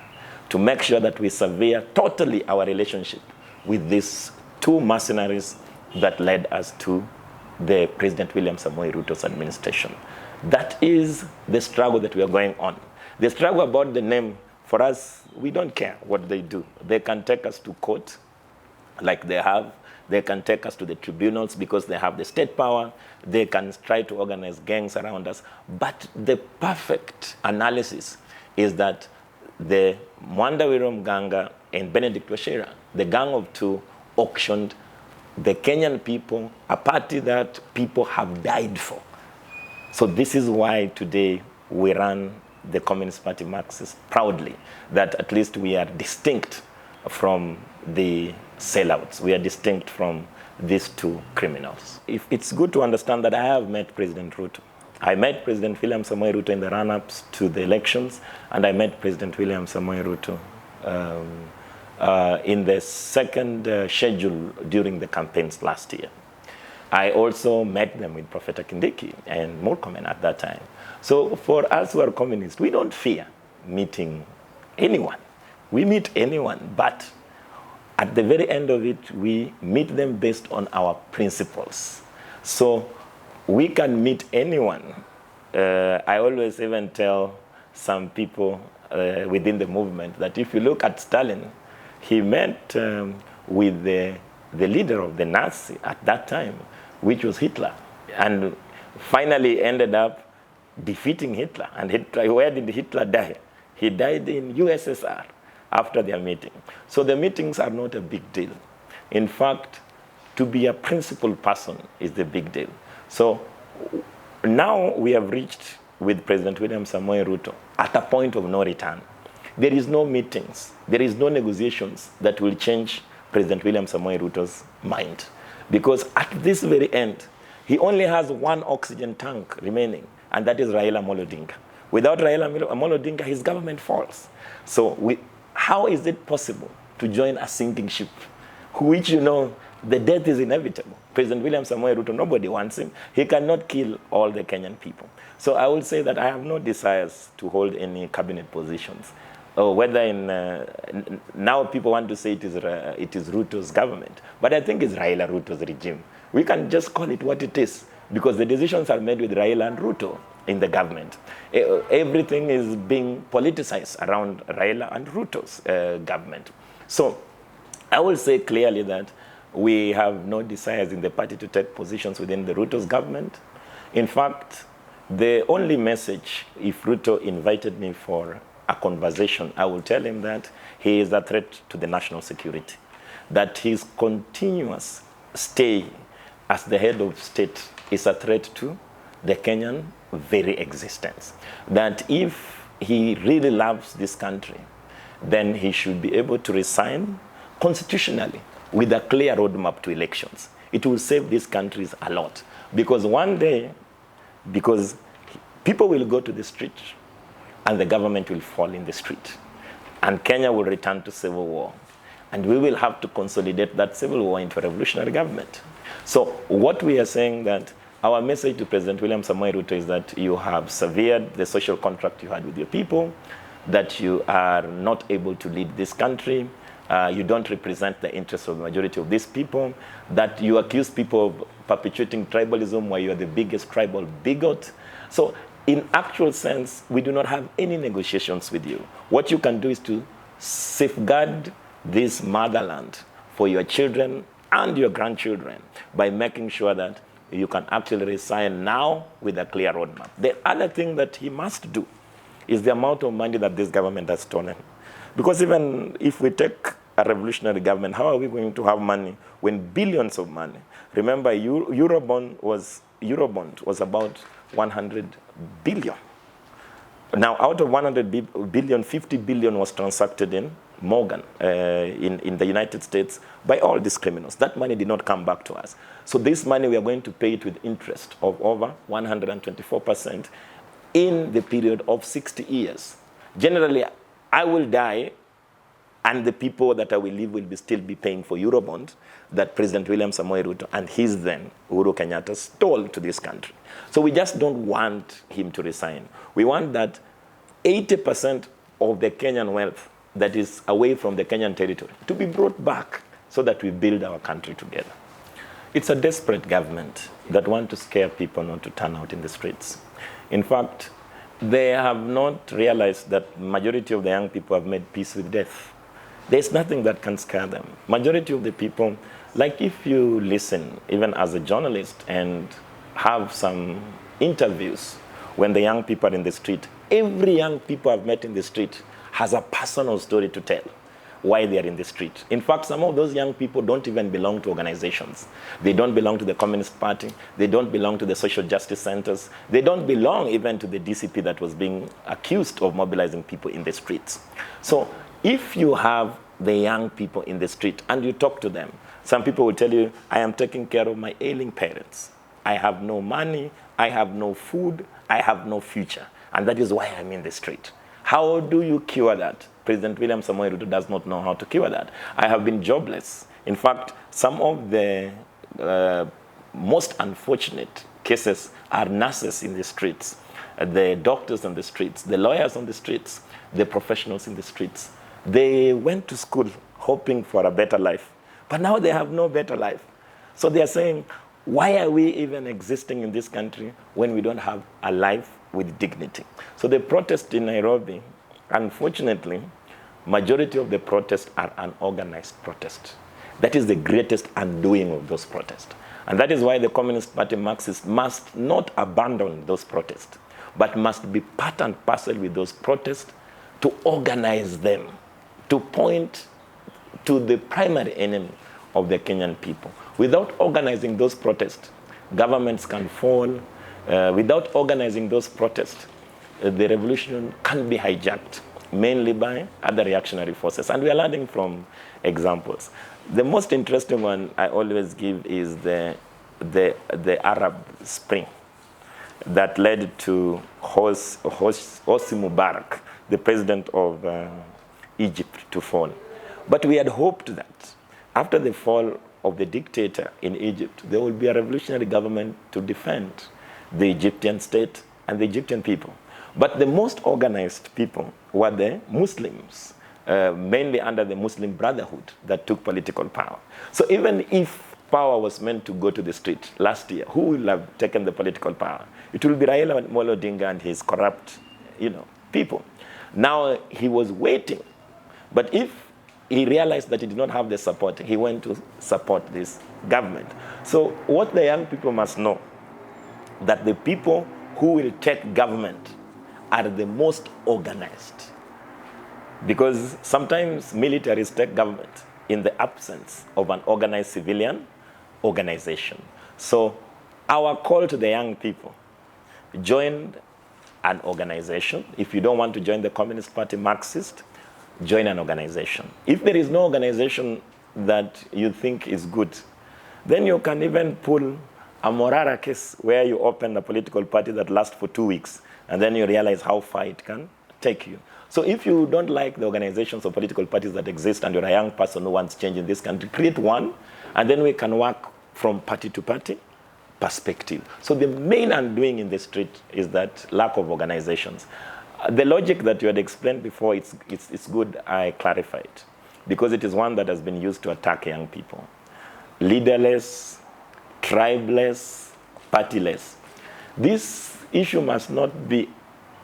to make sure that we sever totally our relationship with these two mercenaries that led us to the President William Samoei Ruto's administration. That is the struggle that we are going on. The struggle about the name, for us, we don't care what they do. They can take us to court like they have. They can take us to the tribunals because they have the state power. They can try to organize gangs around us. But the perfect analysis is that the Mwandawiro Mganga and Benedict Wachira, the gang of two, auctioned the Kenyan people, a party that people have died for. So this is why today we run the Communist Party Marxist proudly, that at least we are distinct from the sellouts. We are distinct from these two criminals. It's good to understand that I have met President Ruto. I met President William Samoei Ruto in the run-ups to the elections, and I met President William Samoei Ruto in the second schedule during the campaigns last year. I also met them with Professor Kindiki and Murkomen at that time. So for us who are communists, we don't fear meeting anyone. We meet anyone, but at the very end of it, we meet them based on our principles. So we can meet anyone. I always even tell some people within the movement that if you look at Stalin, he met with the leader of the Nazi at that time, which was Hitler, and finally ended up defeating Hitler. And Hitler, where did Hitler die? He died in USSR after their meeting. So the meetings are not a big deal. In fact, to be a principled person is the big deal. So now we have reached with President William Samoei Ruto at a point of no return. There is no meetings, there is no negotiations that will change President William Samoei Ruto's mind. Because at this very end, he only has one oxygen tank remaining, and that is Raila Amolo Odinga. Without Raila Amolo Odinga, his government falls. So how is it possible to join a sinking ship, which, you know, the death is inevitable? President William Samoei Ruto, nobody wants him. He cannot kill all the Kenyan people. So I will say that I have no desires to hold any cabinet positions. Or whether now people want to say it is Ruto's government, but I think it's Raila Ruto's regime. We can just call it what it is. because the decisions are made with Raila and Ruto in the government. Everything is being politicized around Raila and Ruto's government. So I will say clearly that we have no desires in the party to take positions within the Ruto's government. In fact, the only message, if Ruto invited me for a conversation, I will tell him that he is a threat to the national security, that his continuous stay as the head of state is a threat to the Kenyan very existence, that if he really loves this country, then he should be able to resign constitutionally with a clear roadmap to elections. It will save these countries a lot, because one day, because people will go to the street and the government will fall in the street, and Kenya will return to civil war, and we will have to consolidate that civil war into a revolutionary government. So what we are saying, that our message to President William Samoei Ruto is that you have severed the social contract you had with your people, that you are not able to lead this country, you don't represent the interests of the majority of these people, that you accuse people of perpetuating tribalism while you are the biggest tribal bigot. So in actual sense, we do not have any negotiations with you. What you can do is to safeguard this motherland for your children and your grandchildren by making sure that you can actually resign now with a clear roadmap. The other thing that he must do is the amount of money that this government has stolen. Because even if we take a revolutionary government, how are we going to have money when billions of money? Remember, Eurobond was about 100 billion. Now, out of 100 billion, 50 billion was transacted in Morgan, in the United States, by all these criminals. That money did not come back to us. So this money, we are going to pay it with interest of over 124% in the period of 60 years. Generally, I will die, and the people that I will leave will still be paying for Eurobond that President William Samoei Ruto and his then Uhuru Kenyatta stole to this country. So we just don't want him to resign. We want that 80% of the Kenyan wealth that is away from the Kenyan territory to be brought back so that we build our country together. It's a desperate government that wants to scare people not to turn out in the streets. In fact, they have not realized that majority of the young people have made peace with death. There's nothing that can scare them. Majority of the people, like if you listen, even as a journalist, and have some interviews when the young people are in the street, every young people I've met in the street has a personal story to tell why they are in the street. In fact, some of those young people don't even belong to organizations. They don't belong to the Communist Party. They don't belong to the social justice centers. They don't belong even to the DCP that was being accused of mobilizing people in the streets. So if you have the young people in the street and you talk to them, some people will tell you, I am taking care of my ailing parents. I have no money, I have no food, I have no future. And that is why I'm in the street. How do you cure that? President William Samoei Ruto does not know how to cure that. I have been jobless. In fact, some of the most unfortunate cases are nurses in the streets, the doctors on the streets, the lawyers on the streets, the professionals in the streets. They went to school hoping for a better life, but now they have no better life. So they are saying, why are we even existing in this country when we don't have a life with dignity? So the protest in Nairobi, unfortunately, majority of the protests are unorganized protests. That is the greatest undoing of those protests. And that is why the Communist Party Marxists must not abandon those protests, but must be part and parcel with those protests to organize them, to point to the primary enemy of the Kenyan people. Without organizing those protests, governments can fall. Without organizing those protests, the revolution can be hijacked, mainly by other reactionary forces. And we are learning from examples. The most interesting one I always give is the Arab Spring that led to Hosni Mubarak, the president of Egypt, to fall. But we had hoped that after the fall of the dictator in Egypt, there will be a revolutionary government to defend the Egyptian state and the Egyptian people. But the most organized people were the Muslims, mainly under the Muslim Brotherhood that took political power. So even if power was meant to go to the street last year, who will have taken the political power? It will be Raila Amolo Odinga and his corrupt, people. Now he was waiting, but if he realized that he did not have the support, he went to support this government. So what the young people must know, that the people who will take government are the most organized. Because sometimes militaries take government in the absence of an organized civilian organization. So our call to the young people, join an organization. If you don't want to join the Communist Party Marxist, join an organization. If there is no organization that you think is good, then you can even pull a Morara case where you open a political party that lasts for 2 weeks, and then you realize how far it can take you. So if you don't like the organizations or political parties that exist and you're a young person who wants change in this country, create one, and then we can work from party to party perspective. So the main undoing in the street is that lack of organizations. The logic that you had explained before, it's good I clarify it, because it is one that has been used to attack young people. Leaderless, tribeless, partyless. This issue must not be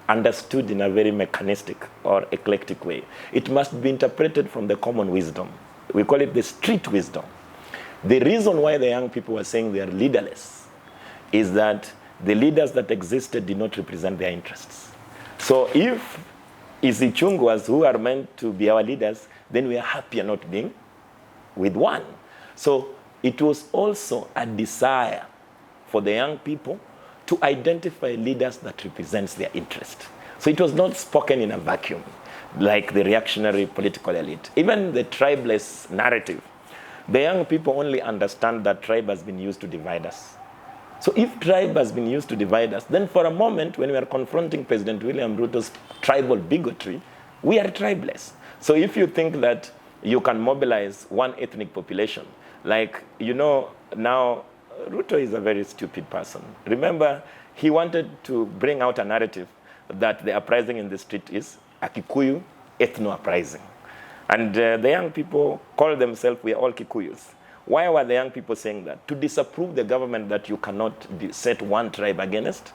understood in a very mechanistic or eclectic way. It must be interpreted from the common wisdom. We call it the street wisdom. The reason why the young people were saying they are leaderless is that the leaders that existed did not represent their interests. So if Isichungwas, who are meant to be our leaders, then we are happier not being with one. So it was also a desire for the young people to identify leaders that represents their interest. So it was not spoken in a vacuum, like the reactionary political elite. Even the tribeless narrative, the young people only understand that tribe has been used to divide us. So if tribe has been used to divide us, then for a moment, when we are confronting President William Ruto's tribal bigotry, we are tribeless. So if you think that you can mobilize one ethnic population, like, now Ruto is a very stupid person. Remember, he wanted to bring out a narrative that the uprising in the street is a Kikuyu ethno-uprising. And the young people call themselves, we are all Kikuyus. Why were the young people saying that? To disapprove the government that you cannot set one tribe against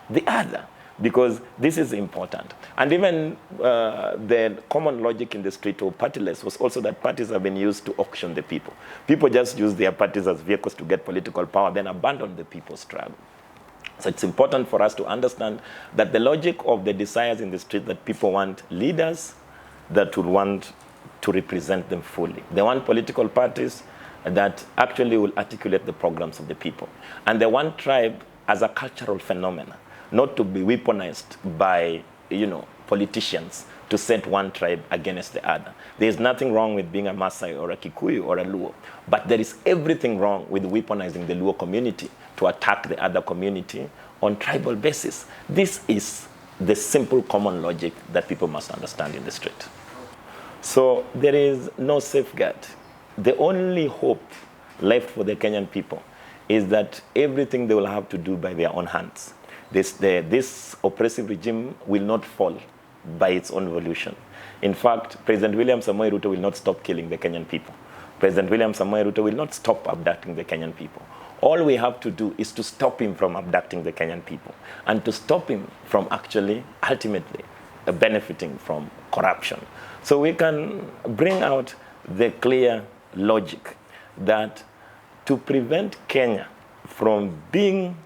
the other, because this is important. And even the common logic in the street of partyless was also that parties have been used to auction the people. People just use their parties as vehicles to get political power, then abandon the people's struggle. So it's important for us to understand that the logic of the desires in the street, that people want leaders that will want to represent them fully. They want political parties that actually will articulate the programs of the people. And they want tribe as a cultural phenomenon, not to be weaponized by, politicians to set one tribe against the other. There is nothing wrong with being a Maasai or a Kikuyu or a Luo, but there is everything wrong with weaponizing the Luo community to attack the other community on tribal basis. This is the simple common logic that people must understand in the street. So there is no safeguard. The only hope left for the Kenyan people is that everything they will have to do by their own hands. This oppressive regime will not fall by its own volition. In fact, President William Samoei Ruto will not stop killing the Kenyan people. President William Samoei Ruto will not stop abducting the Kenyan people. All we have to do is to stop him from abducting the Kenyan people and to stop him from actually, ultimately, benefiting from corruption. So we can bring out the clear logic that to prevent Kenya from being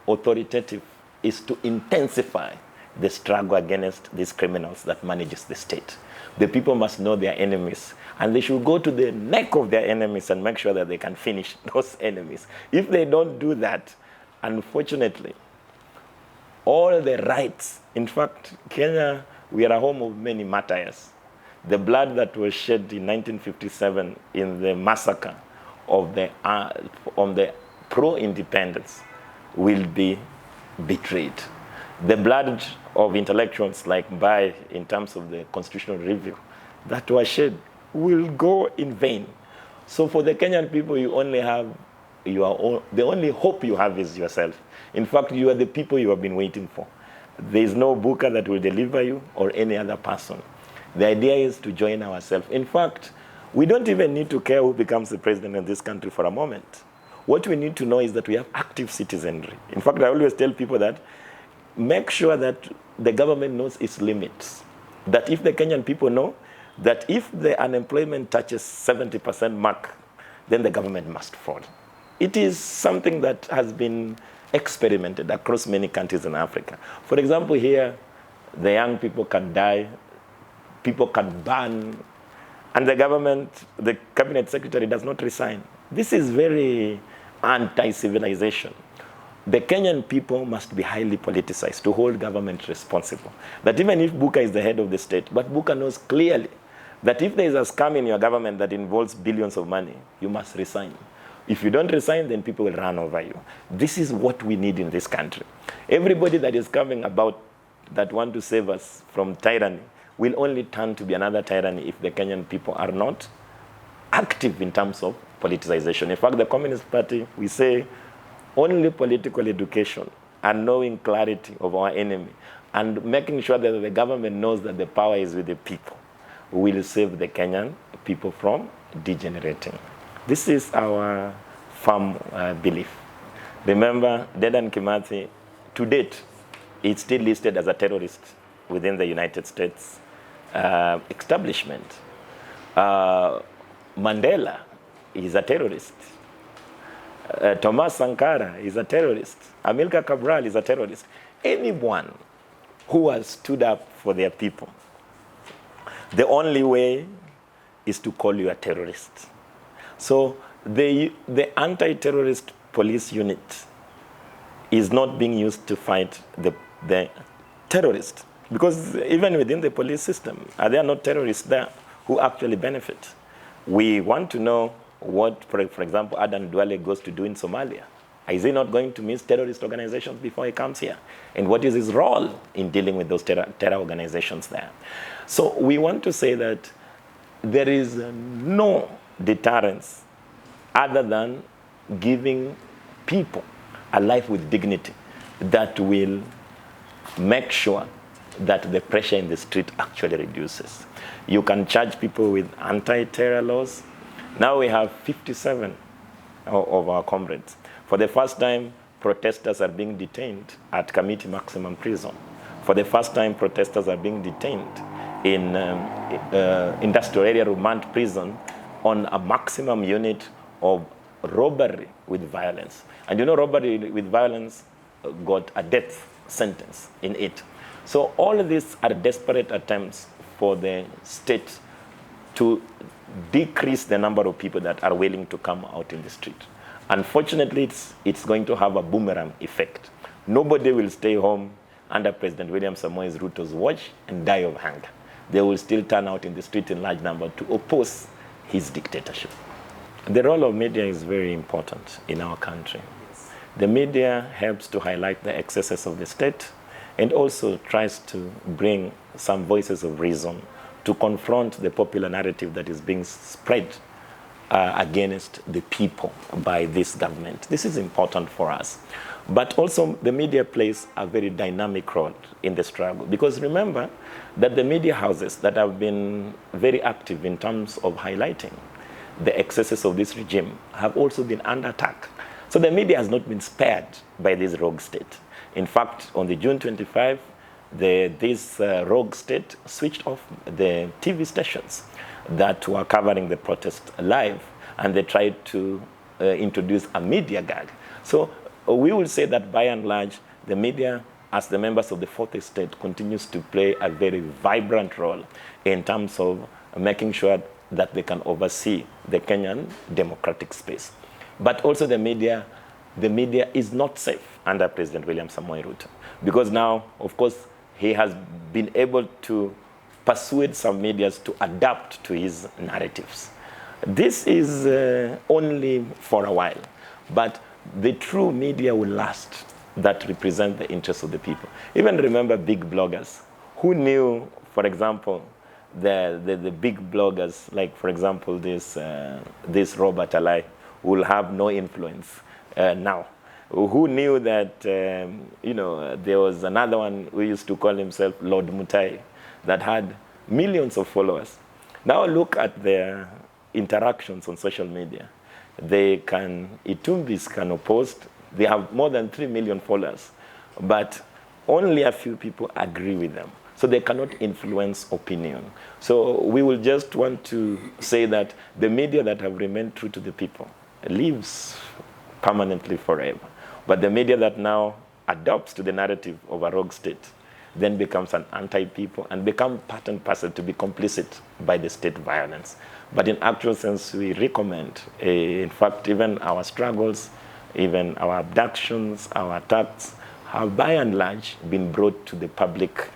authoritative is to intensify the struggle against these criminals that manages the state. The people must know their enemies, and they should go to the neck of their enemies and make sure that they can finish those enemies. If they don't do that, unfortunately, all the rights, in fact, Kenya, we are a home of many martyrs. The blood that was shed in 1957 in the massacre of on the pro-independence will be betrayed. The blood of intellectuals like Bai, in terms of the constitutional review, that was shed will go in vain. So for the Kenyan people, you only have the only hope you have is yourself. In fact, you are the people you have been waiting for. There is no booker that will deliver you or any other person. The idea is to join ourselves. In fact, we don't even need to care who becomes the president in this country for a moment. What we need to know is that we have active citizenry. In fact, I always tell people that make sure that the government knows its limits. That if the Kenyan people know that if the unemployment touches 70% mark, then the government must fall. It is something that has been experimented across many countries in Africa. For example, here, the young people can die, people can burn, and the government, the cabinet secretary does not resign. This is very anti-civilization. The Kenyan people must be highly politicized to hold government responsible. That even if Buka is the head of the state, but Buka knows clearly that if there is a scam in your government that involves billions of money, you must resign. If you don't resign, then people will run over you. This is what we need in this country. Everybody that is coming about that want to save us from tyranny will only turn to be another tyranny if the Kenyan people are not active in terms of politicization. In fact, the Communist Party, we say only political education and knowing clarity of our enemy and making sure that the government knows that the power is with the people will save the Kenyan people from degenerating. This is our firm belief. Remember, Dedan Kimathi, to date, is still listed as a terrorist within the United States establishment. Mandela is a terrorist. Thomas Sankara is a terrorist. Amilcar Cabral is a terrorist. Anyone who has stood up for their people, the only way is to call you a terrorist. So the anti-terrorist police unit is not being used to fight the terrorists. Because even within the police system, are there not terrorists there who actually benefit? We want to know what, for example, Adan Duale goes to do in Somalia. Is he not going to miss terrorist organizations before he comes here? And what is his role in dealing with those terror organizations there? So we want to say that there is no deterrence other than giving people a life with dignity that will make sure that the pressure in the street actually reduces. You can charge people with anti-terror laws. Now we have 57 of our comrades. For the first time, protesters are being detained at Committee Maximum Prison. For the first time, protesters are being detained in Industrial Area Remand Prison on a maximum unit of robbery with violence. And you know, robbery with violence got a death sentence in it. So all of these are desperate attempts for the state to decrease the number of people that are willing to come out in the street. Unfortunately, it's going to have a boomerang effect. Nobody will stay home under President William Samoei Ruto's watch and die of hunger. They will still turn out in the street in large number to oppose his dictatorship. The role of media is very important in our country. The media helps to highlight the excesses of the state and also tries to bring some voices of reason to confront the popular narrative that is being spread against the people by this government. This is important for us. But also the media plays a very dynamic role in the struggle. Because remember that the media houses that have been very active in terms of highlighting the excesses of this regime have also been under attack. So the media has not been spared by this rogue state. In fact, on the June 25, this rogue state switched off the TV stations that were covering the protest live, and they tried to introduce a media gag. So we will say that by and large, the media, as the members of the fourth estate, continues to play a very vibrant role in terms of making sure that they can oversee the Kenyan democratic space. But also the media is not safe under President William Samoei Ruto, because now, of course, he has been able to persuade some medias to adapt to his narratives. This is only for a while, but the true media will last that represent the interests of the people. Even remember big bloggers who knew, for example, the big bloggers, like for example this Robert Alai, will have no influence now. Who knew that there was another one who used to call himself Lord Mutai that had millions of followers. Now look at their interactions on social media. Itumbis can oppose. They have more than 3 million followers, but only a few people agree with them. So they cannot influence opinion. So we will just want to say that the media that have remained true to the people lives permanently forever. But the media that now adopts to the narrative of a rogue state then becomes an anti-people and become part and parcel to be complicit by the state violence. But in actual sense, we recommend, in fact, even our struggles, even our abductions, our attacks, have by and large been brought to the public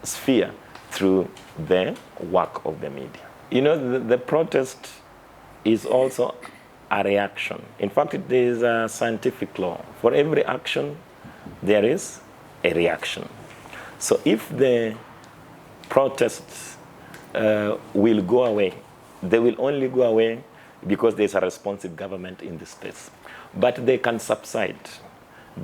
sphere through the work of the media. The protest is also a reaction. In fact, there is a scientific law. For every action, there is a reaction. So if the protests will go away, they will only go away because there's a responsive government in the space. But they can subside.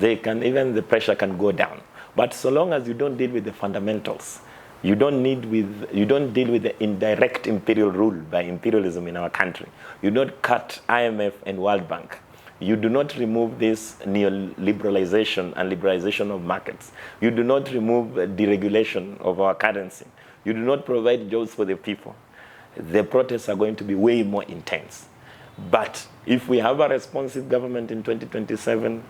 Even the pressure can go down. But so long as you don't deal with the fundamentals, you don't deal with the indirect imperial rule by imperialism in our country. You don't cut IMF and World Bank. You do not remove this neoliberalization and liberalization of markets. You do not remove deregulation of our currency. You do not provide jobs for the people. The protests are going to be way more intense. But if we have a responsive government in 2027,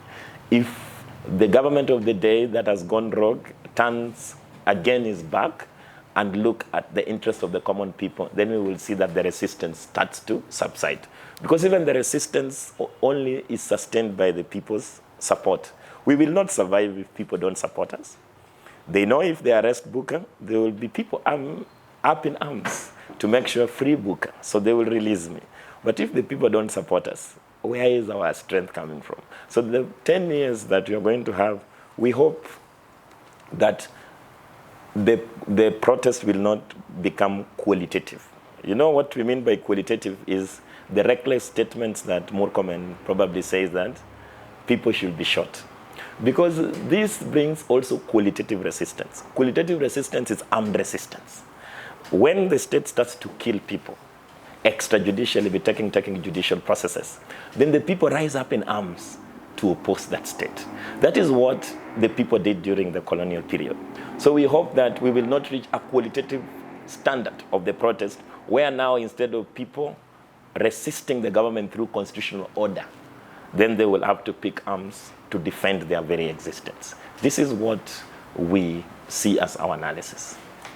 if the government of the day that has gone rogue turns again his back and look at the interests of the common people, then we will see that the resistance starts to subside. Because even the resistance only is sustained by the people's support. We will not survive if people don't support us. They know if they arrest Booker, there will be people up in arms to make sure free Booker, so they will release me. But if the people don't support us, where is our strength coming from? So the 10 years that we are going to have, we hope that the protest will not become qualitative. You know what we mean by qualitative is the reckless statements that Murkomen probably says that people should be shot. Because this brings also qualitative resistance. Qualitative resistance is armed resistance. When the state starts to kill people, extrajudicially be taking judicial processes, then the people rise up in arms to oppose that state. That is what the people did during the colonial period. So we hope that we will not reach a qualitative standard of the protest where now instead of people resisting the government through constitutional order, then they will have to pick arms to defend their very existence. This is what we see as our analysis.